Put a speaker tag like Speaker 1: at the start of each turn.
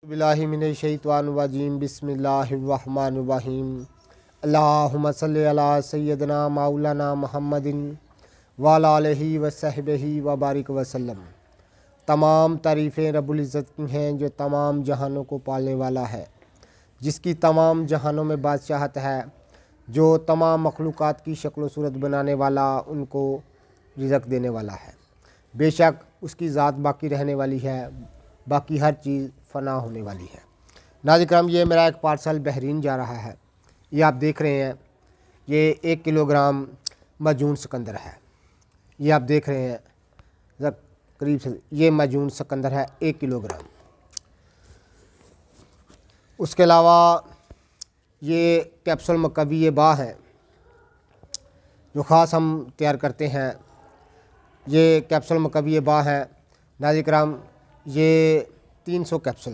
Speaker 1: बिस्मिल्लाहिमिनश्शैतानिर्रजीम बिस्मिल्लाहिर्रहमानिर्रहीम अल्लाहुम्मा सल्लि अला सय्यदना मौलाना मुहम्मदिन व अला आलिहि व सहबिहि व बारिक वसल्लम। तमाम तारीफ़ें रब्बुल इज़्ज़त की हैं जो तमाम जहानों को पालने वाला है, जिसकी तमाम जहानों में बादशाहत है, जो तमाम मखलूक़ात की शक्ल सूरत बनाने वाला, उनको रिज़्क़ देने वाला है। बेशक उसकी ज़ात बाकी रहने वाली है, बाकी हर चीज़ फ़ना होने वाली है। नाज़रीन किराम, ये मेरा एक पार्सल बहरीन जा रहा है। ये आप देख रहे हैं, ये 1 किलोग्राम मजून सिकंदर है। ये आप देख रहे हैं करीब से, ये मजून सिकंदर है 1 किलोग्राम। उसके अलावा ये कैप्सूल मकवी बा है जो ख़ास हम तैयार करते हैं। ये कैप्सूल मकवी बा है। नाज़रीन किराम, ये 300 कैप्सूल है।